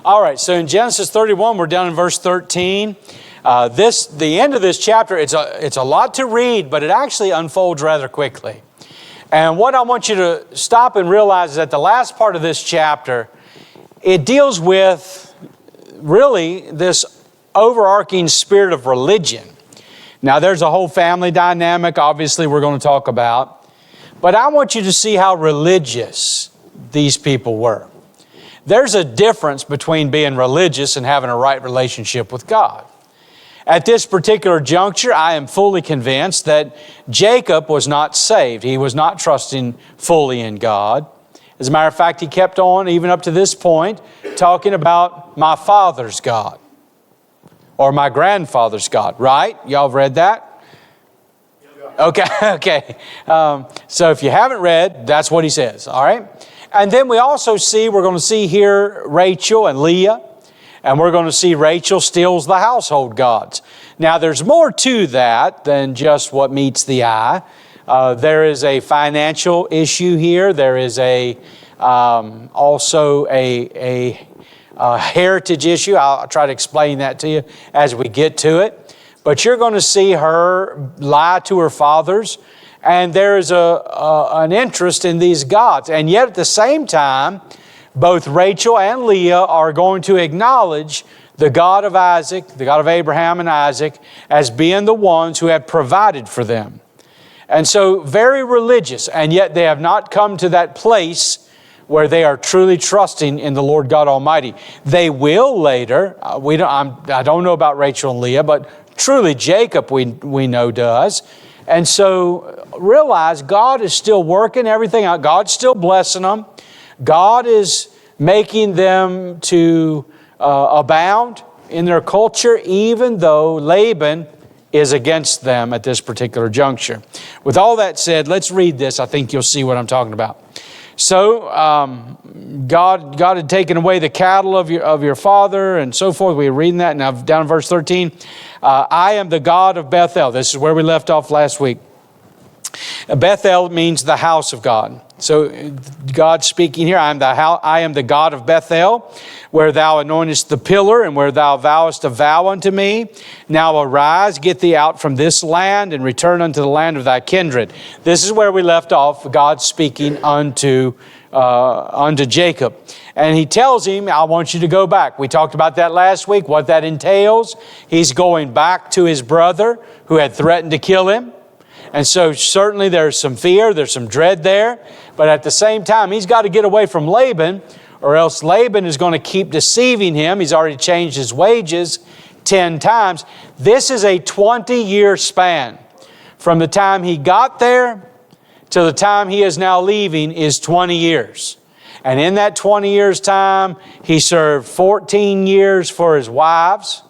All right, so in Genesis 31, we're down in verse 13. The end of this chapter, it's a lot to read, but it actually unfolds rather quickly. And what I want you to stop and realize is that the last part of this chapter, it deals with really this overarching spirit of religion. Now, there's a whole family dynamic, obviously, we're going to talk about. But I want you to see how religious these people were. There's a difference between being religious and having a right relationship with God. At this particular juncture, I am fully convinced that Jacob was not saved. He was not trusting fully in God. As a matter of fact, he kept on, even up to this point, talking about my father's God or my grandfather's God, right? Y'all have read that? Okay. So if you haven't read, that's what he says, all right? And then we're going to see here Rachel and Leah, and we're going to see Rachel steals the household gods. Now, there's more to that than just what meets the eye. There is a financial issue here. There is also a heritage issue. I'll try to explain that to you as we get to it. But you're going to see her lie to her fathers, and there is an interest in these gods. And yet at the same time, both Rachel and Leah are going to acknowledge the God of Isaac, the God of Abraham and Isaac, as being the ones who have provided for them. And so very religious, and yet they have not come to that place where they are truly trusting in the Lord God Almighty. They will later. I don't know about Rachel and Leah, but truly Jacob we know does. And so realize God is still working everything out. God's still blessing them. God is making them to abound in their culture, even though Laban is against them at this particular juncture. With all that said, let's read this. I think you'll see what I'm talking about. So God had taken away the cattle of your father and so forth. We were reading that. Now down in verse 13, I am the God of Bethel. This is where we left off last week. Bethel means the house of God. So God's speaking here, I am the God of Bethel, where thou anointest the pillar and where thou vowest a vow unto me. Now arise, get thee out from this land and return unto the land of thy kindred. This is where we left off, God speaking unto Jacob. And he tells him, I want you to go back. We talked about that last week, what that entails. He's going back to his brother who had threatened to kill him. And so certainly there's some fear, there's some dread there. But at the same time, he's got to get away from Laban, or else Laban is going to keep deceiving him. He's already changed his wages 10 times. This is a 20-year span. From the time he got there to the time he is now leaving is 20 years. And in that 20 years' time, he served 14 years for his wives,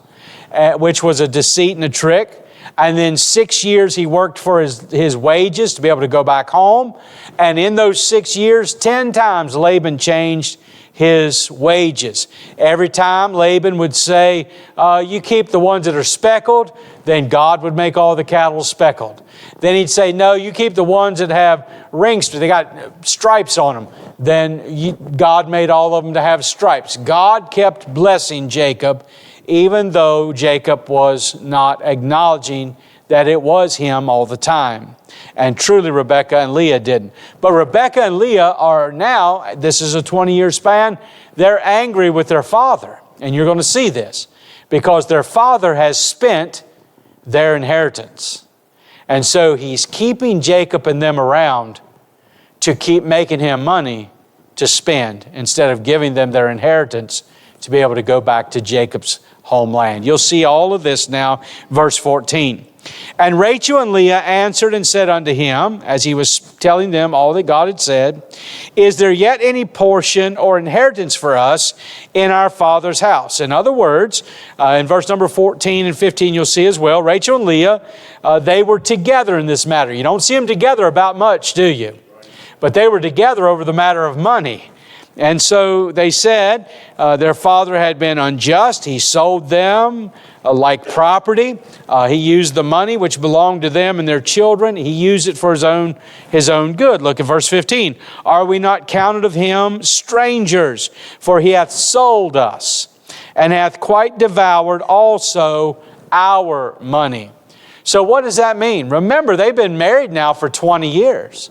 which was a deceit and a trick. And then 6 years he worked for his wages to be able to go back home. And in those 6 years, 10 times Laban changed his wages. Every time Laban would say, you keep the ones that are speckled, then God would make all the cattle speckled. Then he'd say, no, you keep the ones that have rings, they got stripes on them. Then God made all of them to have stripes. God kept blessing Jacob, even though Jacob was not acknowledging that it was him all the time. And truly Rebekah and Leah didn't. But Rebekah and Leah are now, this is a 20-year span, they're angry with their father. And you're going to see this. Because their father has spent their inheritance. And so he's keeping Jacob and them around to keep making him money to spend instead of giving them their inheritance to be able to go back to Jacob's homeland. You'll see all of this now, verse 14. And Rachel and Leah answered and said unto him, as he was telling them all that God had said, is there yet any portion or inheritance for us in our father's house? In other words, in verse number 14 and 15, you'll see as well, Rachel and Leah, they were together in this matter. You don't see them together about much, do you? But they were together over the matter of money. And so they said their father had been unjust. He sold them like property. He used the money which belonged to them and their children. He used it for his own good. Look at verse 15. Are we not counted of him strangers? For he hath sold us, and hath quite devoured also our money. So what does that mean? Remember, they've been married now for 20 years.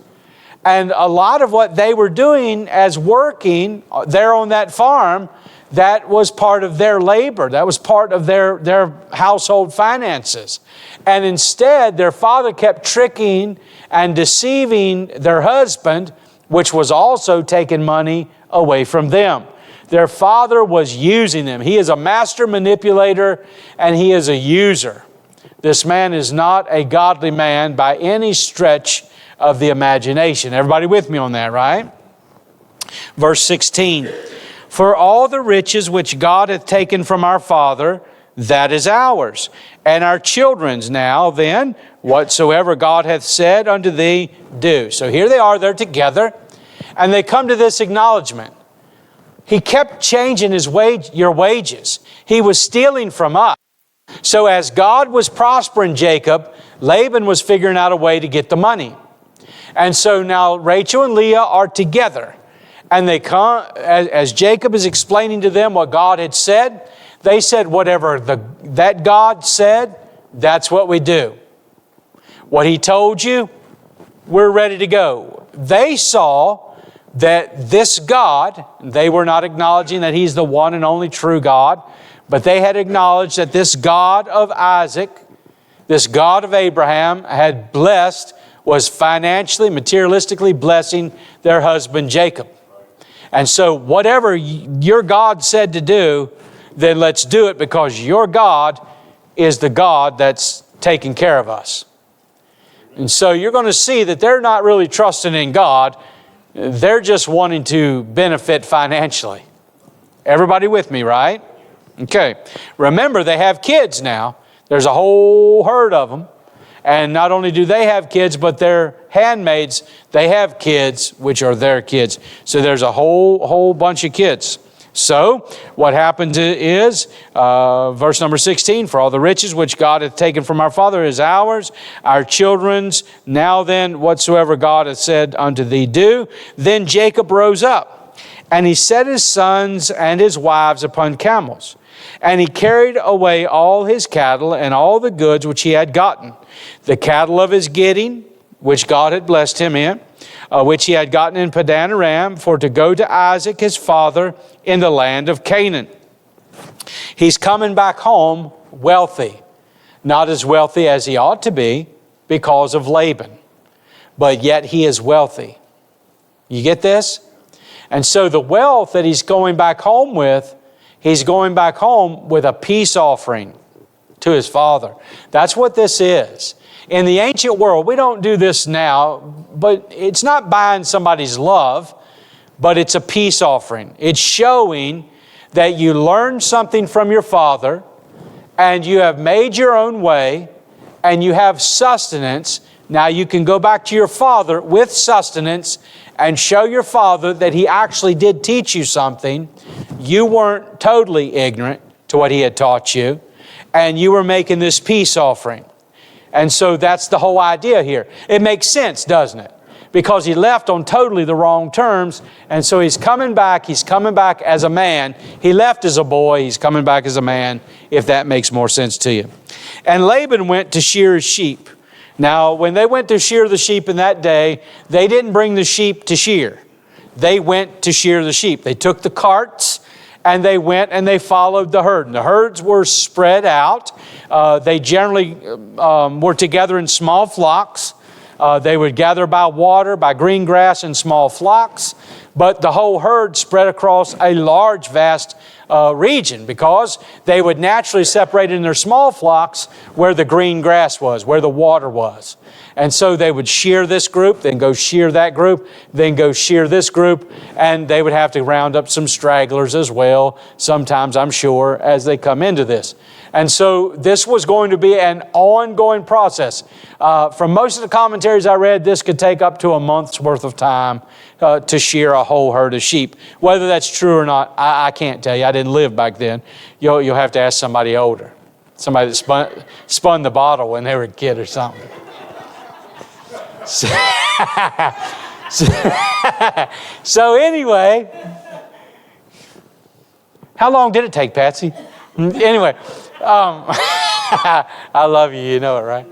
And a lot of what they were doing as working there on that farm, that was part of their labor. That was part of their household finances. And instead, their father kept tricking and deceiving their husband, which was also taking money away from them. Their father was using them. He is a master manipulator and he is a user. This man is not a godly man by any stretch of the imagination. Everybody with me on that, right? Verse 16. For all the riches which God hath taken from our father, that is ours, and our children's. Now then, whatsoever God hath said unto thee, do. So here they are, they're together, and they come to this acknowledgement. He kept changing your wages. He was stealing from us. So as God was prospering Jacob, Laban was figuring out a way to get the money. And so now Rachel and Leah are together. And they come, as Jacob is explaining to them what God had said, they said, whatever that God said, that's what we do. What He told you, we're ready to go. They saw that this God, they were not acknowledging that He's the one and only true God, but they had acknowledged that this God of Isaac, this God of Abraham had blessed, was financially, materialistically blessing their husband Jacob. And so whatever your God said to do, then let's do it, because your God is the God that's taking care of us. And so you're going to see that they're not really trusting in God. They're just wanting to benefit financially. Everybody with me, right? Okay. Remember, they have kids now. There's a whole herd of them. And not only do they have kids, but their handmaids, they have kids, which are their kids. So there's a whole bunch of kids. So what happens is, verse number 16, for all the riches which God hath taken from our father is ours, our children's. Now then, whatsoever God hath said unto thee, do. Then Jacob rose up, and he set his sons and his wives upon camels. And he carried away all his cattle and all the goods which he had gotten, the cattle of his getting, which God had blessed him in, which he had gotten in Padan Aram, for to go to Isaac his father in the land of Canaan. He's coming back home wealthy, not as wealthy as he ought to be because of Laban, but yet he is wealthy. You get this? And so the wealth that he's going back home with, he's going back home with a peace offering to his father. That's what this is. In the ancient world, we don't do this now, but it's not buying somebody's love, but it's a peace offering. It's showing that you learned something from your father, and you have made your own way, and you have sustenance. Now you can go back to your father with sustenance and show your father that he actually did teach you something. You weren't totally ignorant to what he had taught you, and you were making this peace offering. And so that's the whole idea here. It makes sense, doesn't it? Because he left on totally the wrong terms, and so he's coming back as a man. He left as a boy, he's coming back as a man, if that makes more sense to you. And Laban went to shear his sheep. Now, when they went to shear the sheep in that day, they didn't bring the sheep to shear. They went to shear the sheep. They took the carts, and they went and they followed the herd. And the herds were spread out. They generally were together in small flocks. They would gather by water, by green grass in small flocks. But the whole herd spread across a large, vast region, because they would naturally separate in their small flocks where the green grass was, where the water was. And so they would shear this group, then go shear that group, then go shear this group, and they would have to round up some stragglers as well, sometimes, I'm sure, as they come into this. And so this was going to be an ongoing process. From most of the commentaries I read, this could take up to a month's worth of time to shear a whole herd of sheep. Whether that's true or not, I can't tell you. I didn't live back then. You'll have to ask somebody older, somebody that spun the bottle when they were a kid or something. So anyway, how long did it take, Patsy? Anyway, I love you, you know it, right?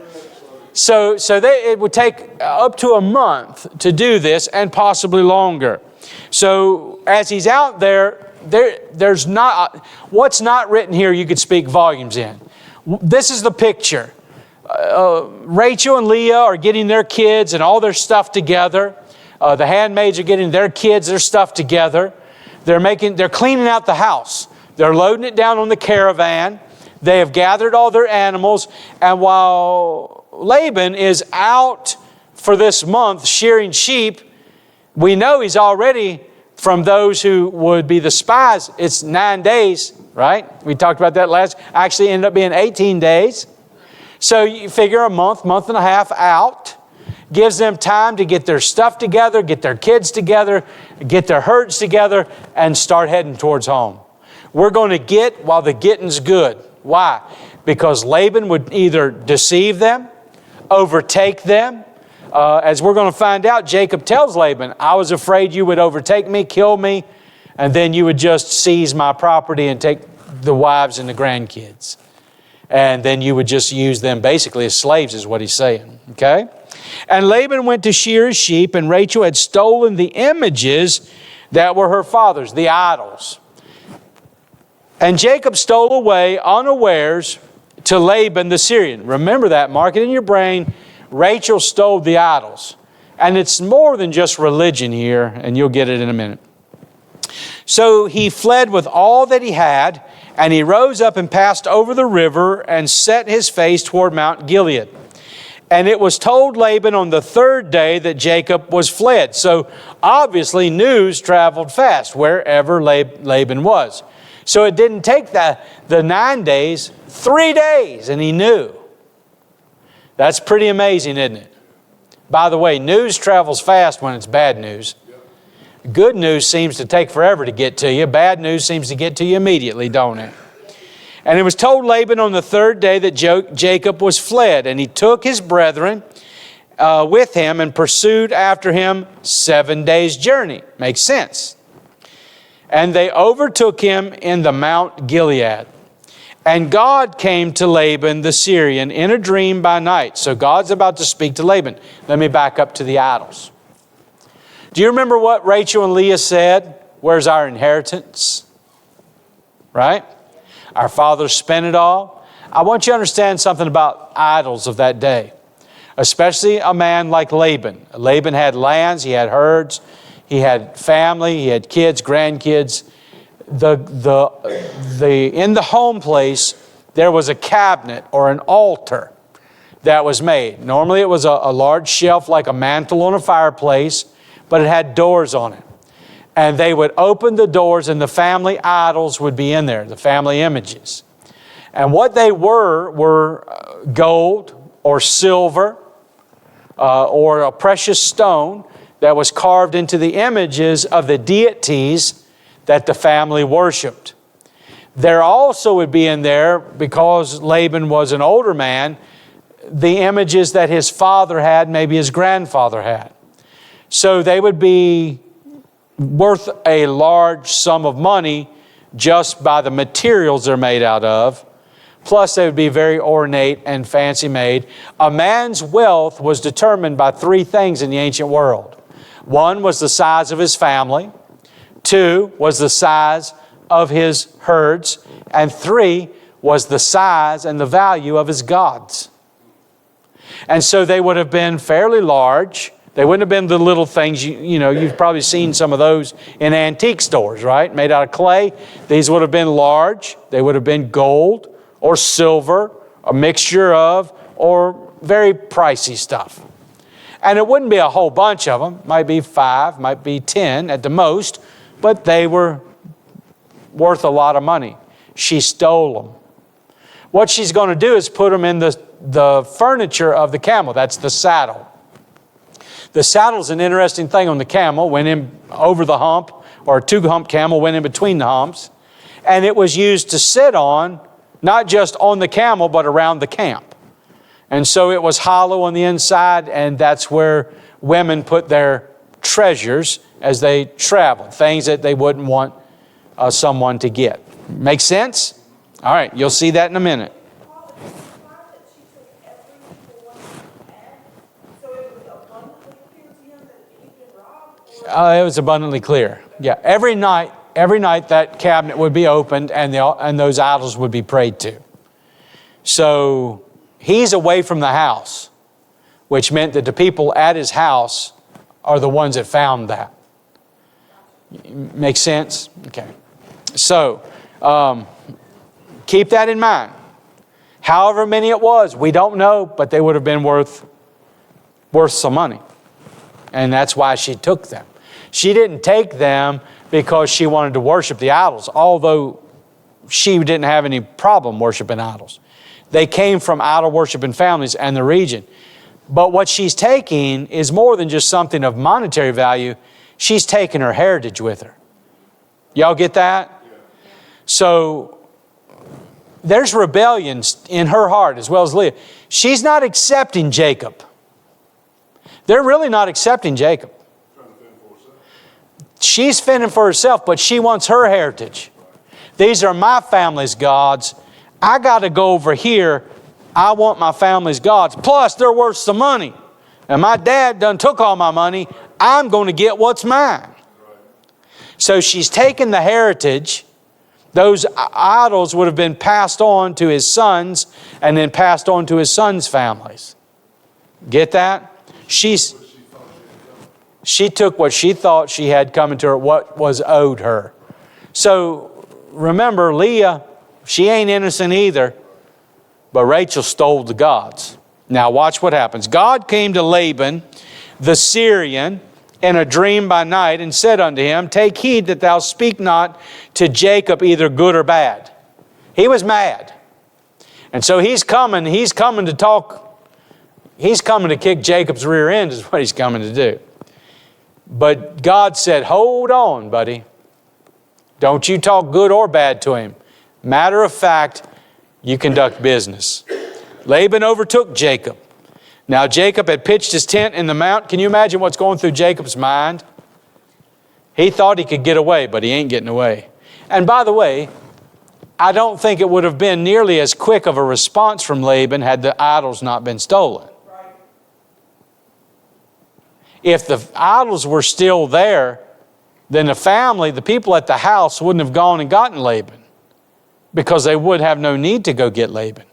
So it would take up to a month to do this, and possibly longer. So as he's out there's not, what's not written here you could speak volumes in. This is the picture. Rachel and Leah are getting their kids and all their stuff together. The handmaids are getting their kids, their stuff together. They're cleaning out the house. They're loading it down on the caravan. They have gathered all their animals. And while Laban is out for this month shearing sheep, we know he's already, from those who would be the spies, it's 9 days, right? We talked about that actually ended up being 18 days. So you figure a month and a half out. Gives them time to get their stuff together, get their kids together, get their herds together, and start heading towards home. We're going to get while the getting's good. Why? Because Laban would either deceive them, overtake them. As we're going to find out, Jacob tells Laban, I was afraid you would overtake me, kill me, and then you would just seize my property and take the wives and the grandkids. And then you would just use them basically as slaves, is what he's saying. Okay? And Laban went to shear his sheep, and Rachel had stolen the images that were her father's, the idols. And Jacob stole away unawares to Laban the Syrian. Remember that, mark it in your brain. Rachel stole the idols. And it's more than just religion here, and you'll get it in a minute. So he fled with all that he had, and he rose up and passed over the river and set his face toward Mount Gilead. And it was told Laban on the third day that Jacob was fled. So obviously news traveled fast wherever Laban was. So it didn't take the 9 days, 3 days, and he knew. That's pretty amazing, isn't it? By the way, news travels fast when it's bad news. Good news seems to take forever to get to you. Bad news seems to get to you immediately, don't it? And it was told Laban on the third day that Jacob was fled, and he took his brethren with him and pursued after him 7 days' journey. Makes sense. And they overtook him in the Mount Gilead. And God came to Laban the Syrian in a dream by night. So God's about to speak to Laban. Let me back up to the idols. Do you remember what Rachel and Leah said? Where's our inheritance? Right? Our fathers spent it all. I want you to understand something about idols of that day. Especially a man like Laban. Laban had lands, he had herds, he had family, he had kids, grandkids. In the home place, there was a cabinet or an altar that was made. Normally it was a large shelf like a mantle on a fireplace, but it had doors on it. And they would open the doors and the family idols would be in there, the family images. And what they were gold or silver or a precious stone that was carved into the images of the deities that the family worshiped. There also would be in there, because Laban was an older man, the images that his father had, maybe his grandfather had. So they would be worth a large sum of money just by the materials they're made out of. Plus they would be very ornate and fancy made. A man's wealth was determined by 3 things in the ancient world. 1 was the size of his family. 2 was the size of his herds. And 3 was the size and the value of his gods. And so they would have been fairly large. They wouldn't have been the little things, you've probably seen some of those in antique stores, right? Made out of clay. These would have been large. They would have been gold or silver, a mixture of, or very pricey stuff. And it wouldn't be a whole bunch of them. Might be 5, might be 10 at the most, but they were worth a lot of money. She stole them. What she's going to do is put them in the furniture of the camel. That's the saddle. The saddle is an interesting thing on the camel. Went in over the hump, or a 2-hump camel went in between the humps. And it was used to sit on, not just on the camel, but around the camp. And so it was hollow on the inside, and that's where women put their treasures as they traveled, things that they wouldn't want someone to get. Make sense? All right, you'll see that in a minute. It was abundantly clear. Yeah, every night that cabinet would be opened and those idols would be prayed to. So he's away from the house, which meant that the people at his house are the ones that found that. Make sense? Okay. So keep that in mind. However many it was, we don't know, but they would have been worth some money. And that's why she took them. She didn't take them because she wanted to worship the idols, although she didn't have any problem worshiping idols. They came from idol worshiping families and the region. But what she's taking is more than just something of monetary value. She's taking her heritage with her. Y'all get that? So there's rebellion in her heart as well as Leah. She's not accepting Jacob. They're really not accepting Jacob. She's fending for herself, but she wants her heritage. These are my family's gods. I got to go over here. I want my family's gods. Plus, they're worth some money. And my dad done took all my money. I'm going to get what's mine. So she's taken the heritage. Those idols would have been passed on to his sons and then passed on to his sons' families. Get that? She took what she thought she had coming to her, what was owed her. So remember, Leah, she ain't innocent either, but Rachel stole the gods. Now watch what happens. God came to Laban, the Syrian, in a dream by night and said unto him, take heed that thou speak not to Jacob either good or bad. He was mad. And so he's coming to talk. He's coming to kick Jacob's rear end is what he's coming to do. But God said, hold on, buddy. Don't you talk good or bad to him. Matter of fact, you conduct business. Laban overtook Jacob. Now Jacob had pitched his tent in the mount. Can you imagine what's going through Jacob's mind? He thought he could get away, but he ain't getting away. And by the way, I don't think it would have been nearly as quick of a response from Laban had the idols not been stolen. If the idols were still there, then the people at the house wouldn't have gone and gotten Laban because they would have no need to go get Laban.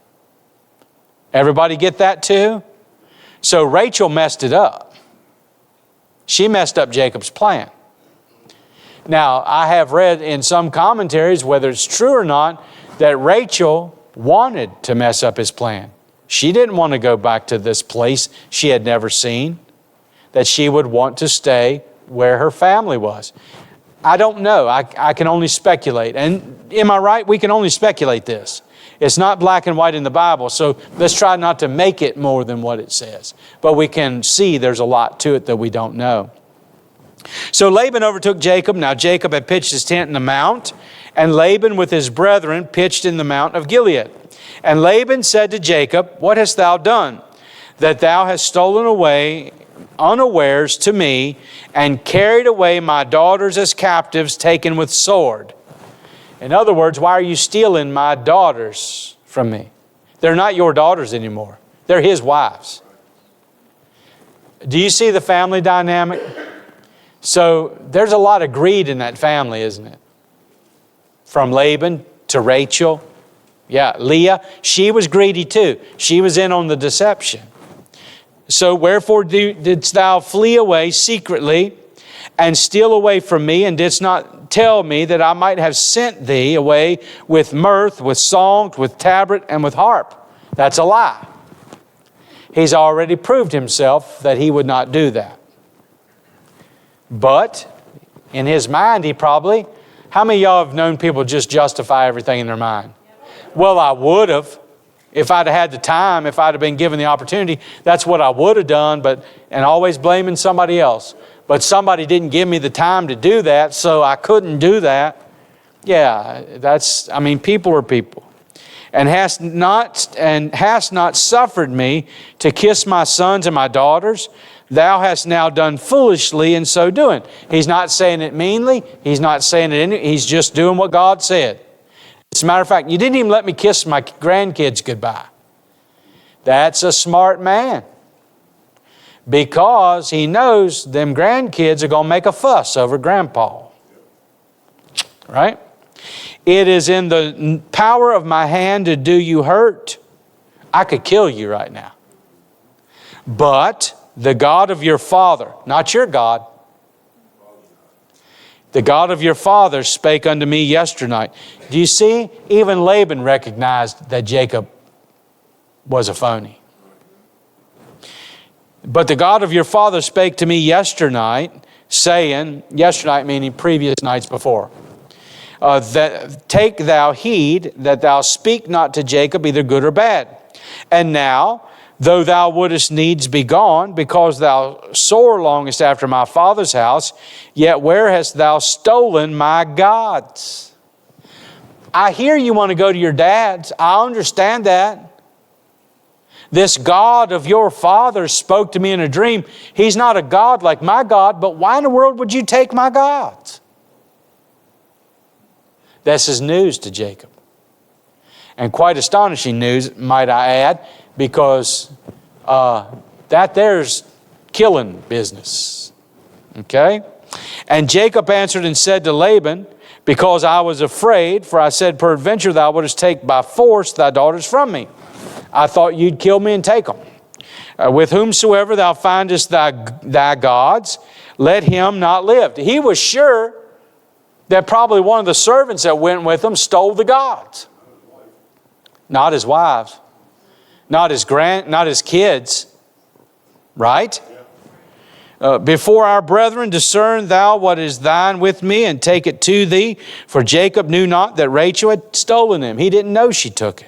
Everybody get that too? So Rachel messed it up. She messed up Jacob's plan. Now, I have read in some commentaries, whether it's true or not, that Rachel wanted to mess up his plan. She didn't want to go back to this place she had never seen, that she would want to stay where her family was. I don't know. I can only speculate. And am I right? We can only speculate this. It's not black and white in the Bible, so let's try not to make it more than what it says. But we can see there's a lot to it that we don't know. So Laban overtook Jacob. Now Jacob had pitched his tent in the mount, and Laban with his brethren pitched in the mount of Gilead. And Laban said to Jacob, what hast thou done, that thou hast stolen away unawares to me, and carried away my daughters as captives taken with sword? In other words, why are you stealing my daughters from me? They're not your daughters anymore. They're his wives. Do you see the family dynamic? So there's a lot of greed in that family, isn't it? From Laban to Rachel. Yeah, Leah, she was greedy too. She was in on the deception. So wherefore didst thou flee away secretly and steal away from me, and didst not tell me that I might have sent thee away with mirth, with songs, with tabret, and with harp? That's a lie. He's already proved himself that he would not do that. But in his mind, how many of y'all have known people just justify everything in their mind? Well, I would have. If I'd had the time, if I'd have been given the opportunity, that's what I would have done, and always blaming somebody else. But somebody didn't give me the time to do that, so I couldn't do that. Yeah, people are people. And hast not suffered me to kiss my sons and my daughters. Thou hast now done foolishly in so doing. He's not saying it meanly. He's not saying it he's just doing what God said. As a matter of fact, you didn't even let me kiss my grandkids goodbye. That's a smart man. Because he knows them grandkids are going to make a fuss over grandpa. Right? It is in the power of my hand to do you hurt. I could kill you right now. But the God of your father, not your God, the God of your father spake unto me yesternight. Do you see? Even Laban recognized that Jacob was a phony. But the God of your father spake to me yesternight, saying, yesternight meaning previous nights before, that take thou heed that thou speak not to Jacob either good or bad. And now, though thou wouldest needs be gone, because thou sore longest after my father's house, yet where hast thou stolen my gods? I hear you want to go to your dad's. I understand that. This God of your father spoke to me in a dream. He's not a God like my God, but why in the world would you take my gods? This is news to Jacob. And quite astonishing news, might I add, because that there's killing business. Okay? And Jacob answered and said to Laban, because I was afraid, for I said, peradventure thou wouldest take by force thy daughters from me. I thought you'd kill me and take them. With whomsoever thou findest thy gods, let him not live. He was sure that probably one of the servants that went with him stole the gods. Not his wives. Not his kids. Right? Before our brethren, discern thou what is thine with me, and take it to thee. For Jacob knew not that Rachel had stolen him. He didn't know she took it.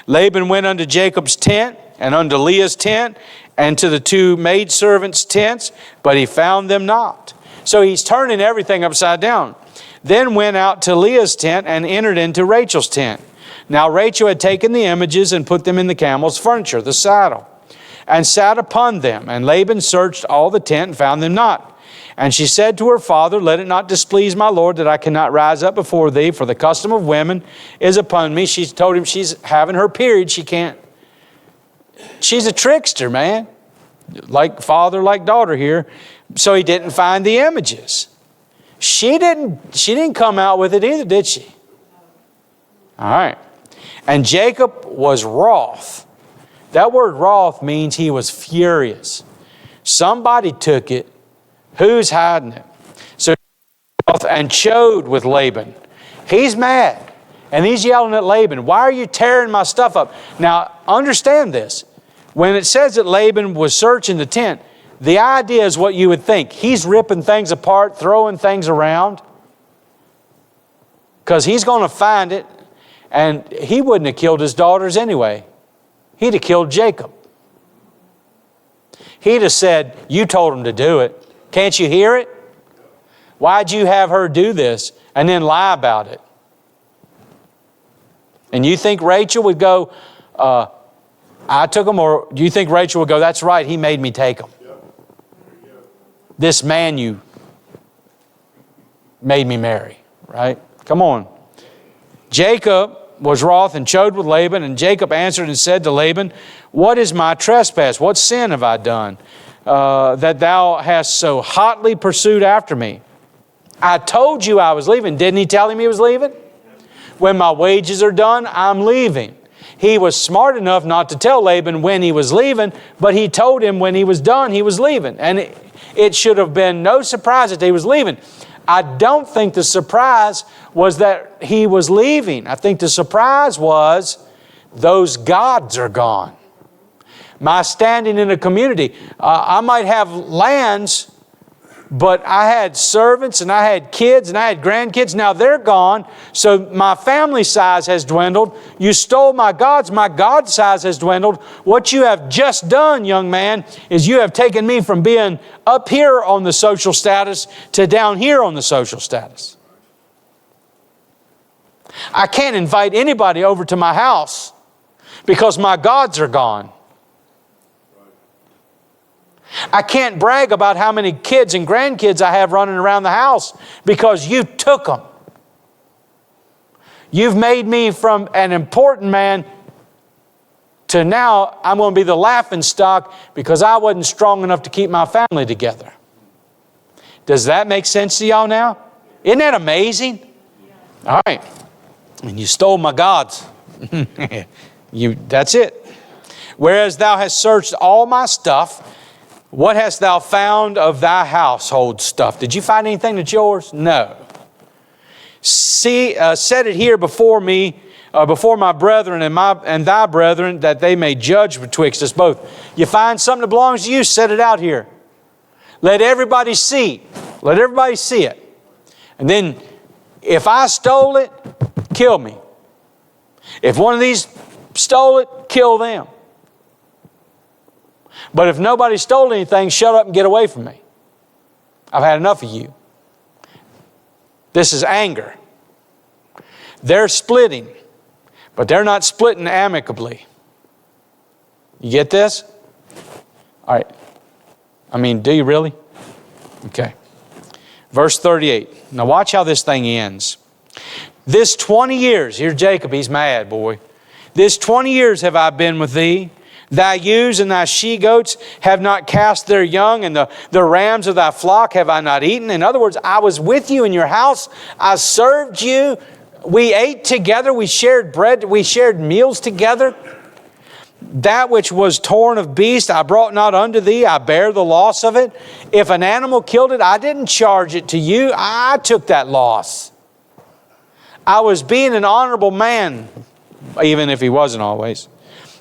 Laban went unto Jacob's tent, and unto Leah's tent, and to the two maidservants' tents, but he found them not. So he's turning everything upside down. Then went out to Leah's tent, and entered into Rachel's tent. Now Rachel had taken the images, and put them in the camel's furniture, the saddle, and sat upon them. And Laban searched all the tent, and found them not. And she said to her father, let it not displease my Lord that I cannot rise up before thee, for the custom of women is upon me. She told him she's having her period. She can't. She's a trickster, man. Like father, like daughter here. So he didn't find the images. She didn't come out with it either, did she? All right. And Jacob was wroth. That word wroth means he was furious. Somebody took it. Who's hiding it? So, and chode with Laban. He's mad. And he's yelling at Laban, why are you tearing my stuff up? Now, understand this. When it says that Laban was searching the tent, the idea is what you would think. He's ripping things apart, throwing things around. Because he's going to find it. And he wouldn't have killed his daughters anyway. He'd have killed Jacob. He'd have said, you told him to do it. Can't you hear it? Why'd you have her do this and then lie about it? And you think Rachel would go, I took them, or do you think Rachel would go, that's right, he made me take them. This man you made me marry, right? Come on. Jacob was wroth and chode with Laban, and Jacob answered and said to Laban, what is my trespass? What sin have I done? That thou hast so hotly pursued after me. I told you I was leaving. Didn't he tell him he was leaving? When my wages are done, I'm leaving. he was smart enough not to tell Laban when he was leaving, but he told him when he was done he was leaving. And it should have been no surprise that he was leaving. I don't think the surprise was that he was leaving. I think the surprise was those gods are gone. My standing in a community. I might have lands, but I had servants and I had kids and I had grandkids. Now they're gone, so my family size has dwindled. You stole my God size has dwindled. What you have just done, young man, is you have taken me from being up here on the social status to down here on the social status. I can't invite anybody over to my house because my gods are gone. I can't brag about how many kids and grandkids I have running around the house because you took them. You've made me from an important man to now I'm going to be the laughing stock because I wasn't strong enough to keep my family together. Does that make sense to y'all now? Isn't that amazing? All right. And you stole my gods. That's it. Whereas thou hast searched all my stuff, what hast thou found of thy household stuff? Did you find anything that's yours? No. See, set it here before me, before my brethren and thy brethren, that they may judge betwixt us both. You find something that belongs to you, set it out here. Let everybody see. Let everybody see it. And then, if I stole it, kill me. If one of these stole it, kill them. But if nobody stole anything, shut up and get away from me. I've had enough of you. This is anger. They're splitting, but they're not splitting amicably. You get this? All right. I mean, do you really? Okay. Verse 38. Now watch how this thing ends. This 20 years, here's Jacob, he's mad, boy. This 20 years have I been with thee. Thy ewes and thy she-goats have not cast their young, and the rams of thy flock have I not eaten. In other words, I was with you in your house. I served you. We ate together. We shared bread. We shared meals together. That which was torn of beast, I brought not unto thee. I bear the loss of it. If an animal killed it, I didn't charge it to you. I took that loss. I was being an honorable man, even if he wasn't always.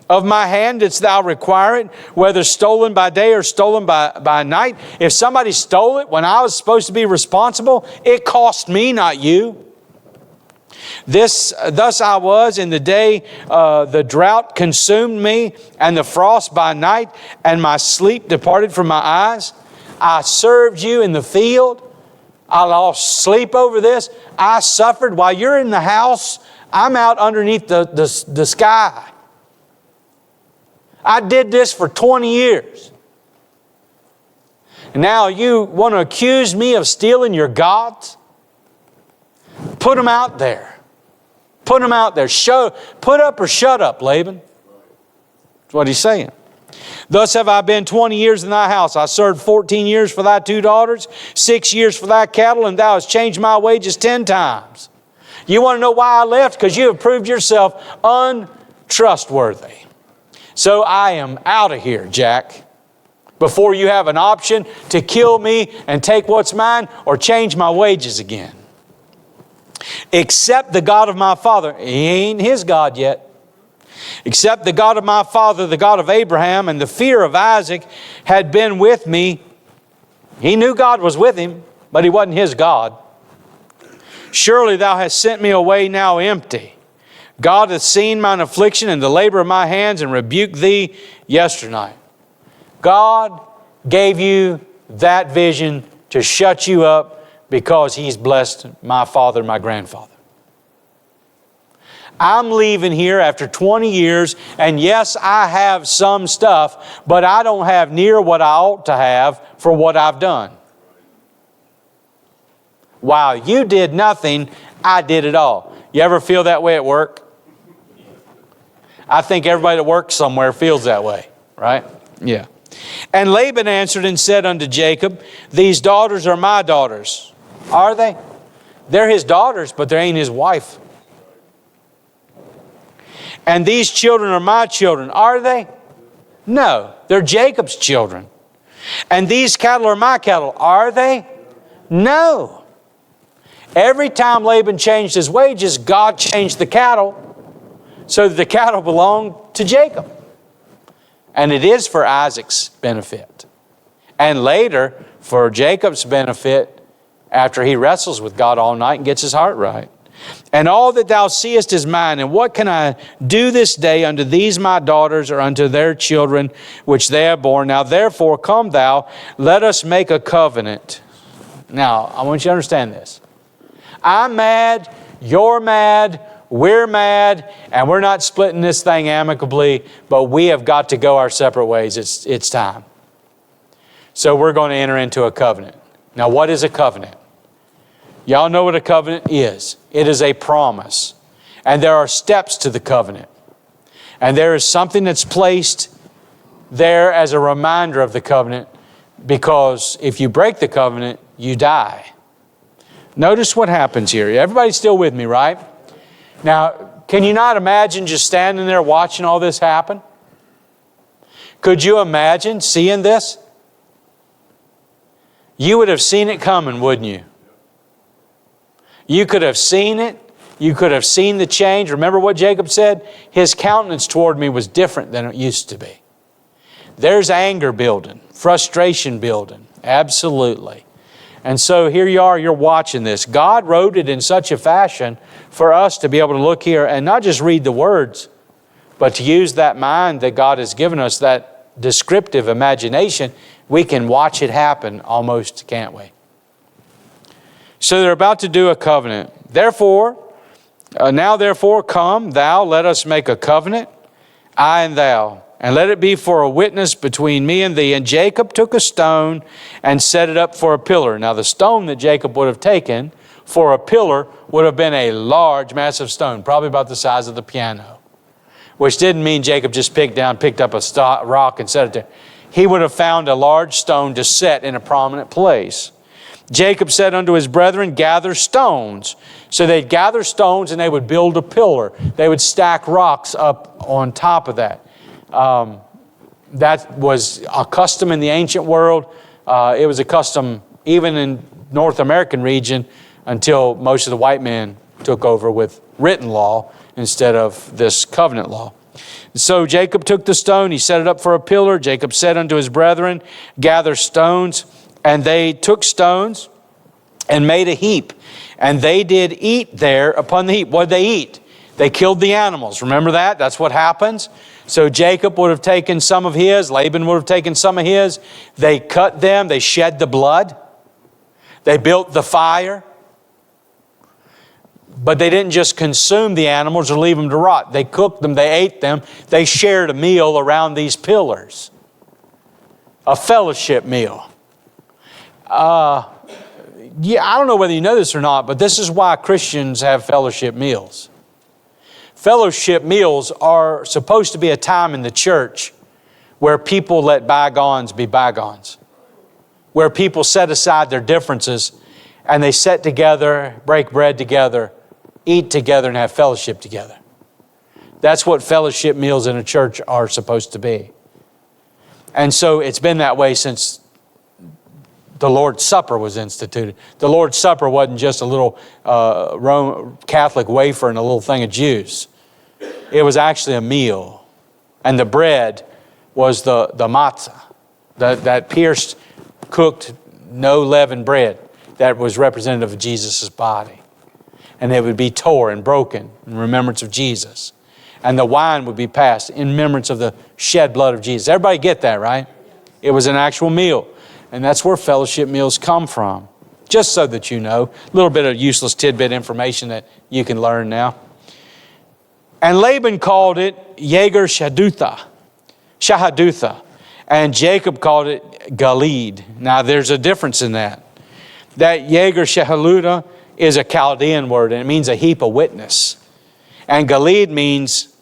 Of my hand didst thou require it, whether stolen by day or stolen by night. If somebody stole it when I was supposed to be responsible, it cost me, not you. Thus I was in the day the drought consumed me, and the frost by night, and my sleep departed from my eyes. I served you in the field. I lost sleep over this. I suffered while you're in the house. I'm out underneath the sky. I did this for 20 years. And now you want to accuse me of stealing your gods? Put them out there. Put them out there. Put up or shut up, Laban. That's what he's saying. Thus have I been 20 years in thy house. I served 14 years for thy 2 daughters, 6 years for thy cattle, and thou hast changed my wages 10 times. You want to know why I left? Because you have proved yourself untrustworthy. So I am out of here, Jack, before you have an option to kill me and take what's mine or change my wages again. Except the God of my father. He ain't his God yet. Except the God of my father, the God of Abraham, and the fear of Isaac had been with me. He knew God was with him, but he wasn't his God. Surely thou hast sent me away now empty. God hath seen mine affliction and the labor of my hands, and rebuked thee yesternight. God gave you that vision to shut you up because He's blessed my father and my grandfather. I'm leaving here after 20 years, and yes, I have some stuff, but I don't have near what I ought to have for what I've done. While you did nothing, I did it all. You ever feel that way at work? I think everybody that works somewhere feels that way, right? Yeah. And Laban answered and said unto Jacob, these daughters are my daughters. Are they? They're his daughters, but they ain't his wife. And these children are my children. Are they? No, they're Jacob's children. And these cattle are my cattle. Are they? No. Every time Laban changed his wages, God changed the cattle so that the cattle belonged to Jacob. And it is for Isaac's benefit. And later, for Jacob's benefit, after he wrestles with God all night and gets his heart right. And all that thou seest is mine, and what can I do this day unto these my daughters, or unto their children which they have borne? Now therefore come thou, let us make a covenant. Now, I want you to understand this. I'm mad, you're mad, we're mad, and we're not splitting this thing amicably, but we have got to go our separate ways. It's time. So we're going to enter into a covenant. Now, what is a covenant? Y'all know what a covenant is. It is a promise. And there are steps to the covenant. And there is something that's placed there as a reminder of the covenant, because if you break the covenant, you die. Notice what happens here. Everybody's still with me, right? Now, can you not imagine just standing there watching all this happen? Could you imagine seeing this? You would have seen it coming, wouldn't you? You could have seen it. You could have seen the change. Remember what Jacob said? His countenance toward me was different than it used to be. There's anger building, frustration building. Absolutely. And so here you are, you're watching this. God wrote it in such a fashion for us to be able to look here and not just read the words, but to use that mind that God has given us, that descriptive imagination. We can watch it happen almost, can't we? So they're about to do a covenant. Now therefore come thou, let us make a covenant, I and thou, and let it be for a witness between me and thee. And Jacob took a stone and set it up for a pillar. Now the stone that Jacob would have taken for a pillar would have been a large, massive stone, probably about the size of the piano, which didn't mean Jacob just picked up a rock and set it there. He would have found a large stone to set in a prominent place. Jacob said unto his brethren, gather stones. So they'd gather stones and they would build a pillar. They would stack rocks up on top of that. That was a custom in the ancient world. It was a custom even in North American region until most of the white men took over with written law instead of this covenant law. So Jacob took the stone, he set it up for a pillar. Jacob said unto his brethren, gather stones. And they took stones and made a heap. And they did eat there upon the heap. What did they eat? They killed the animals. Remember that? That's what happens. So Jacob would have taken some of his. Laban would have taken some of his. They cut them. They shed the blood. They built the fire. But they didn't just consume the animals or leave them to rot. They cooked them. They ate them. They shared a meal around these pillars. A fellowship meal. I don't know whether you know this or not, but this is why Christians have fellowship meals. Fellowship meals are supposed to be a time in the church where people let bygones be bygones, where people set aside their differences and they sit together, break bread together, eat together, and have fellowship together. That's what fellowship meals in a church are supposed to be. And so it's been that way since the Lord's Supper was instituted. The Lord's Supper wasn't just a little Roman Catholic wafer and a little thing of juice. It was actually a meal. And the bread was the matzah, that pierced, cooked, no leavened bread that was representative of Jesus' body. And it would be tore and broken in remembrance of Jesus. And the wine would be passed in remembrance of the shed blood of Jesus. Everybody get that, right? It was an actual meal. And that's where fellowship meals come from. Just so that you know, a little bit of useless tidbit information that you can learn now. And Laban called it Yegar Shahadutha. And Jacob called it Galid. Now there's a difference in that. That Yegar Shahadutha is a Chaldean word, and it means a heap of witness. And Galid means,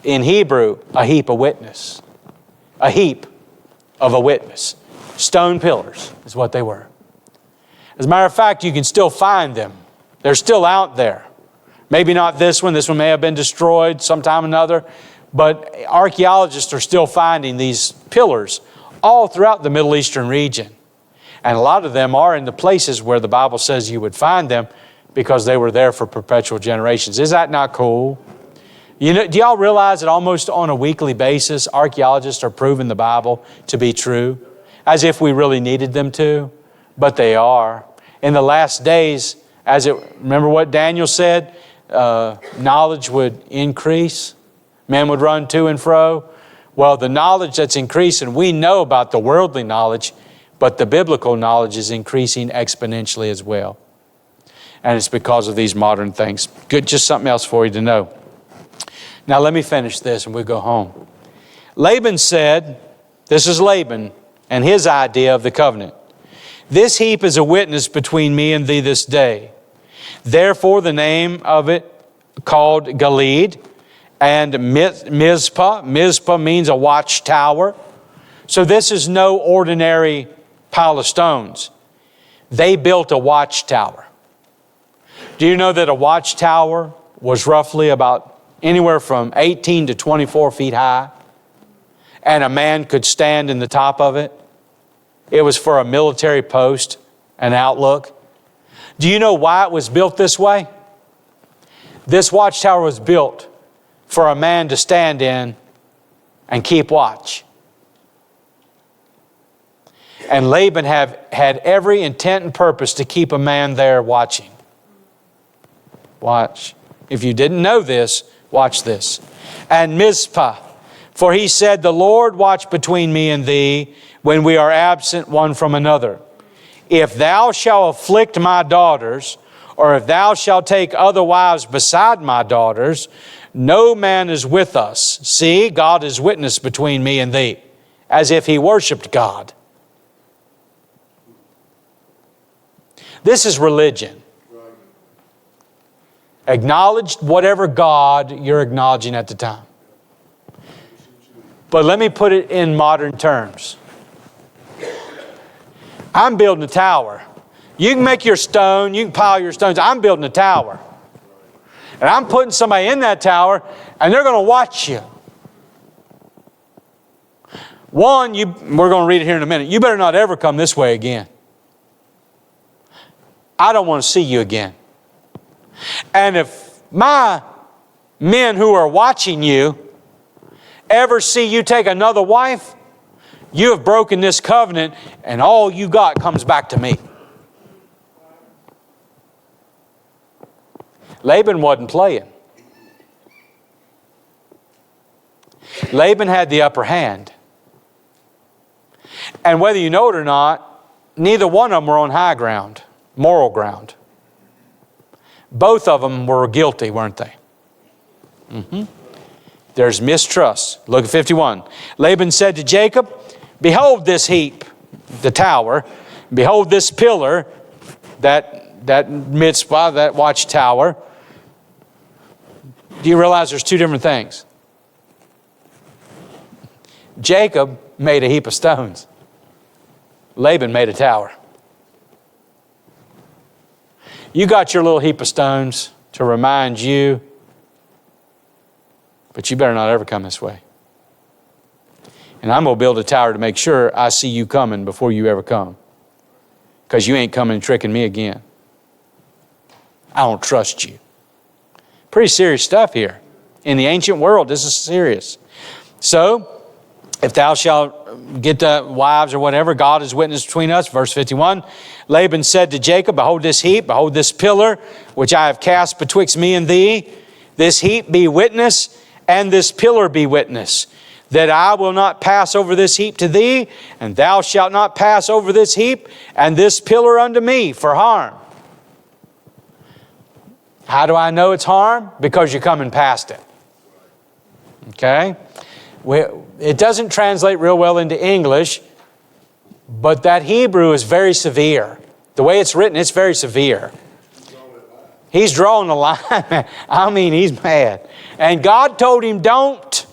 in Hebrew, a heap of witness. A heap of a witness. Stone pillars is what they were. As a matter of fact, you can still find them. They're still out there. Maybe not this one. This one may have been destroyed sometime or another. But archaeologists are still finding these pillars all throughout the Middle Eastern region. And a lot of them are in the places where the Bible says you would find them because they were there for perpetual generations. Is that not cool? You know, do y'all realize that almost on a weekly basis, archaeologists are proving the Bible to be true? As if we really needed them to, but they are. In the last days, remember what Daniel said? Knowledge would increase. Men would run to and fro. Well, the knowledge that's increasing, we know about the worldly knowledge, but the biblical knowledge is increasing exponentially as well. And it's because of these modern things. Good, just something else for you to know. Now let me finish this and we'll go home. Laban said, this is Laban and his idea of the covenant. This heap is a witness between me and thee this day. Therefore the name of it called Gilead and Mizpah. Mizpah means a watchtower. So this is no ordinary pile of stones. They built a watchtower. Do you know that a watchtower was roughly about anywhere from 18 to 24 feet high? And a man could stand in the top of it. It was for a military post, an outlook. Do you know why it was built this way? This watchtower was built for a man to stand in and keep watch. And Laban had every intent and purpose to keep a man there watching. Watch. If you didn't know this, watch this. And Mizpah, for he said, the Lord watch between me and thee when we are absent one from another. If thou shalt afflict my daughters, or if thou shalt take other wives beside my daughters, no man is with us. See, God is witness between me and thee, as if he worshiped God. This is religion. Acknowledge whatever God you're acknowledging at the time. But let me put it in modern terms. I'm building a tower. You can make your stone, you can pile your stones. I'm building a tower. And I'm putting somebody in that tower, and they're going to watch you. One, we're going to read it here in a minute. You better not ever come this way again. I don't want to see you again. And if my men who are watching you ever see you take another wife, you have broken this covenant, and all you got comes back to me. Laban wasn't playing. Laban had the upper hand. And whether you know it or not, neither one of them were on high ground, moral ground. Both of them were guilty, weren't they? There's mistrust. Look at 51. Laban said to Jacob, behold this heap, the tower. Behold this pillar, that Mizpah, that watchtower. Do you realize there's two different things? Jacob made a heap of stones. Laban made a tower. You got your little heap of stones to remind you, but you better not ever come this way. And I'm going to build a tower to make sure I see you coming before you ever come. Because you ain't coming and tricking me again. I don't trust you. Pretty serious stuff here. In the ancient world, this is serious. So, if thou shalt get the wives or whatever, God is witness between us. Verse 51, Laban said to Jacob, behold this heap, behold this pillar, which I have cast betwixt me and thee. This heap be witness, and this pillar be witness, that I will not pass over this heap to thee, and thou shalt not pass over this heap and this pillar unto me for harm. How do I know it's harm? Because you're coming past it. Okay? It doesn't translate real well into English, but that Hebrew is very severe. The way it's written, it's very severe. He's drawing a line. I mean, he's mad. And God told him, don't.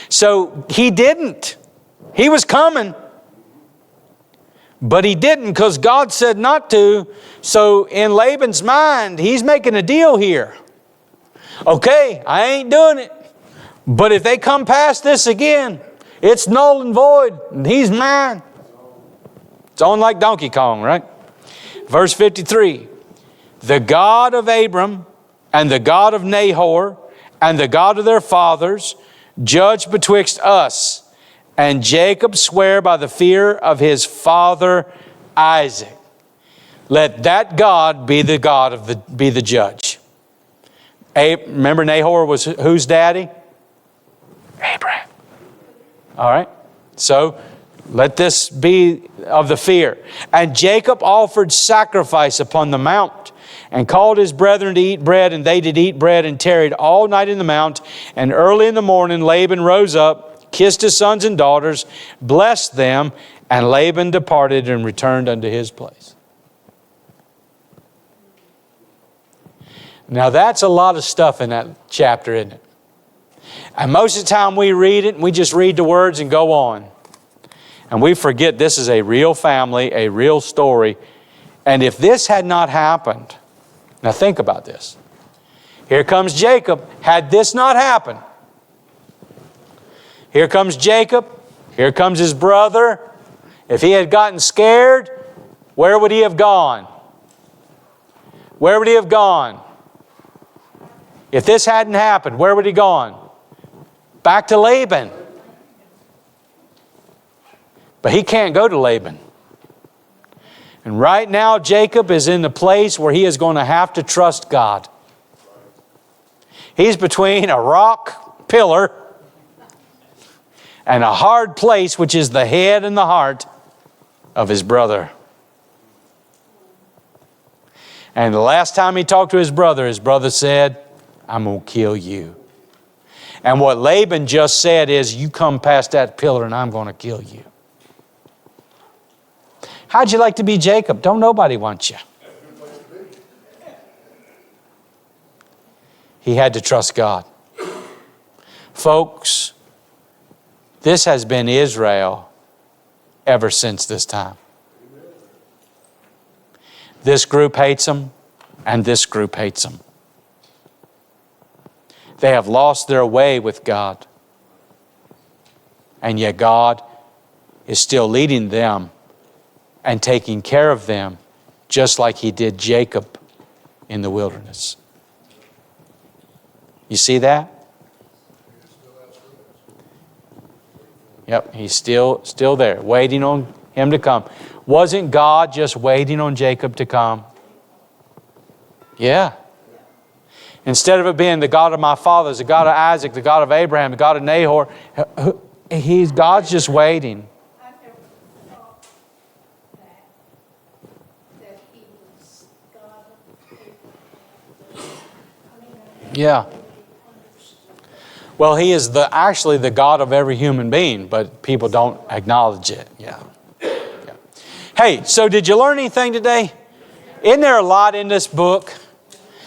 So he didn't. He was coming. But he didn't because God said not to. So in Laban's mind, he's making a deal here. Okay, I ain't doing it. But if they come past this again, it's null and void. And he's mine. It's on like Donkey Kong, right? Verse 53. The God of Abram and the God of Nahor and the God of their fathers judge betwixt us. And Jacob sware by the fear of his father Isaac. Let that God be the God of be the judge. Remember Nahor was whose daddy? Abraham. All right. So let this be of the fear. And Jacob offered sacrifice upon the mount, and called his brethren to eat bread, and they did eat bread, and tarried all night in the mount. And early in the morning Laban rose up, kissed his sons and daughters, blessed them, and Laban departed and returned unto his place. Now that's a lot of stuff in that chapter, isn't it? And most of the time we read it and we just read the words and go on. And we forget this is a real family, a real story. And if this had not happened, now think about this. Here comes Jacob. Had this not happened, here comes Jacob. Here comes his brother. If he had gotten scared, where would he have gone? Where would he have gone? If this hadn't happened, where would he gone? Back to Laban. But he can't go to Laban. And right now, Jacob is in the place where he is going to have to trust God. He's between a rock pillar and a hard place, which is the head and the heart of his brother. And the last time he talked to his brother said, I'm going to kill you. And what Laban just said is, you come past that pillar and I'm going to kill you. How'd you like to be Jacob? Don't nobody want you. He had to trust God. Folks, this has been Israel ever since this time. This group hates them, and this group hates them. They have lost their way with God. And yet God is still leading them and taking care of them just like He did Jacob in the wilderness. You see that? Yep, He's still there, waiting on him to come. Wasn't God just waiting on Jacob to come? Yeah. Instead of it being the God of my fathers, the God of Isaac, the God of Abraham, the God of Nahor, God's just waiting. I never thought that He was God of Abraham. Yeah. Well, He is actually the God of every human being, but people don't acknowledge it. Yeah. Hey, so did you learn anything today? Isn't there a lot in this book?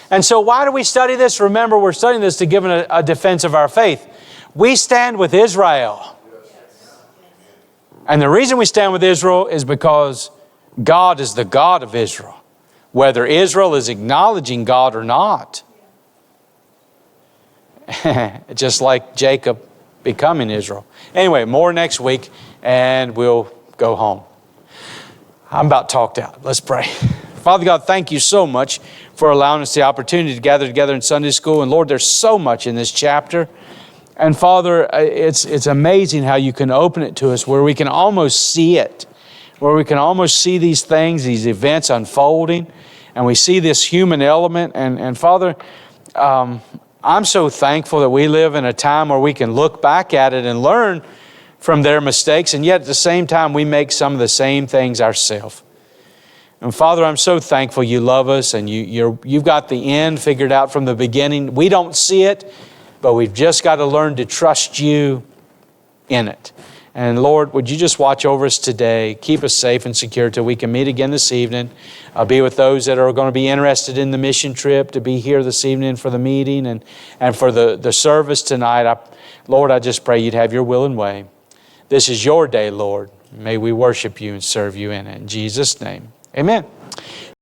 And so why do we study this? Remember, we're studying this to give a defense of our faith. We stand with Israel. And the reason we stand with Israel is because God is the God of Israel, whether Israel is acknowledging God or not. Just like Jacob becoming Israel. Anyway, more next week, and we'll go home. I'm about talked out. Let's pray. Father God, thank you so much for allowing us the opportunity to gather together in Sunday school. And Lord, there's so much in this chapter. And Father, it's amazing how you can open it to us where we can almost see it, where we can almost see these things, these events unfolding, and we see this human element. And Father, I'm so thankful that we live in a time where we can look back at it and learn from their mistakes, and yet at the same time we make some of the same things ourselves. And Father, I'm so thankful you love us and you've got the end figured out from the beginning. We don't see it, but we've just got to learn to trust you in it. And Lord, would you just watch over us today, keep us safe and secure till we can meet again this evening. Be with those that are going to be interested in the mission trip, to be here this evening for the meeting and for the service tonight. Lord, I just pray you'd have your will and way. This is your day, Lord. May we worship you and serve you in it. In Jesus' name, amen.